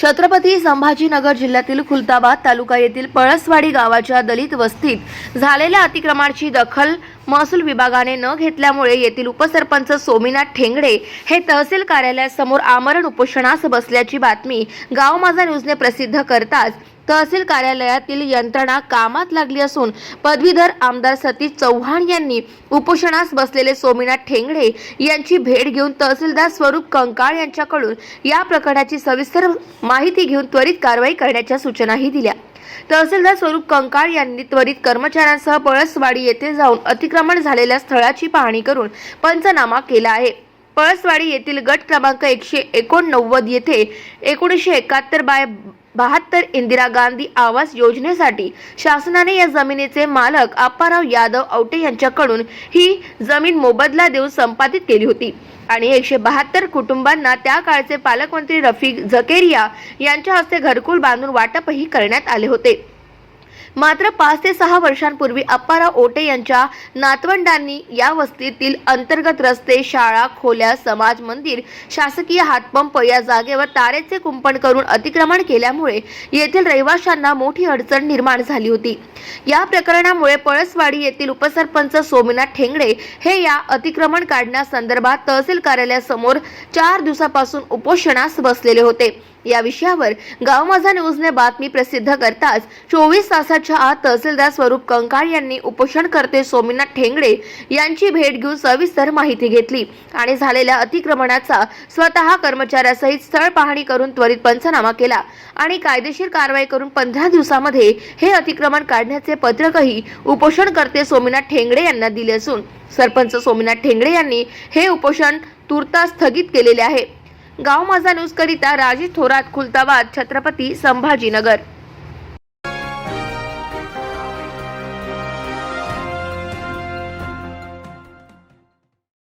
छत्रपती संभाजीनगर जिल्ह्यातील खुलताबाद तालुका येथील पळसवाडी गावाच्या दलित वस्तीत झालेल्या अतिक्रमणाची दखल महसूल विभागाने न घेतल्यामुळे येथील उपसरपंच सोमीनाथ ठेंगडे हे तहसील कार्यालयासमोर आमरण उपोषणास बसल्याची बातमी गाव माझा न्यूजने प्रसिद्ध करताच तहसील कार्यालयातील यंत्रणा कामात लागली असून पदवीधर आमदार सतीश चव्हाण यांनी उपोषणास बसलेले सोमीनाथ ठेंगडे यांची भेट घेऊन तहसीलदार स्वरूप कंकाळ यांच्याकडून या प्रकरणाची सविस्तर माहिती घेऊन त्वरित कारवाई करण्याच्या सूचनाही दिल्या। तहसीलदार स्वरूप कंकाळ यांनी त्वरित कर्मचाऱ्यांसह पळसवाडी येथे जाऊन अतिक्रमण झालेल्या स्थळाची पाहणी करून पंचनामा केला आहे। पळसवाडी येथील गट क्रमांक 189 येथे 1971/72 इंदिरा गांधी आवास योजनेसाठी शासनाने या जमिनीचे मालक आप्पाराव यादव औटे यांच्याकडून ही जमीन मोबदला देऊन संपादित केली होती आणि 172 कुटुंबांना त्या काळचे पालकमंत्री रफिक झकेरिया यांच्या हस्ते घरकुल बांधून वाटपही करण्यात आले होते। मात्र 5 ते 6 वर्षांपूर्वी आप्पाराव ओटे यांच्या नातवंडांनी या वस्तीतील अंतर्गत रस्ते, शाळा, खोल्या, समाज मंदिर, शासकीय हातपंप या जागेवर तारेचे कुंपण करून अतिक्रमण केल्यामुळे येथील रहिवाशांना मोठी अडचण निर्माण झाली होती। या प्रकरणामुळे पळसवाडी येथील उपसरपंच सोमीनाथ ठेंगडे हे या अतिक्रमण काढण्यासंदर्भात तहसील कार्यालयासमोर 4 दिवसापासून उपोषणास बसलेले होते। या विषयावर गाव माझा न्यूजने बातमी प्रसिद्ध करताच 24 तासाच्या आत तहसीलदार स्वरूप कंकाळ यांनी उपोषणकर्ते सोमीनाथ ठेंगडे यांची भेट घेऊन सविस्तर माहिती घेतली आणि झालेल्या अतिक्रमणाचा स्वतः कर्मचाऱ्यासहित स्थळ पाहणी करून त्वरित पंचनामा केला आणि कायदेशीर कारवाई करून 15 दिवसामध्ये हे अतिक्रमण काढण्याचे पत्रकही उपोषणकर्ते सोमीनाथ ठेंगडे यांना दिले असून सरपंच सोमीनाथ ठेंगडे यांनी हे उपोषण तुर्तास स्थगित केलेले आहे। गाव माझा न्यूज करिता राजेश थोरात, खुलताबाद, छत्रपती संभाजीनगर।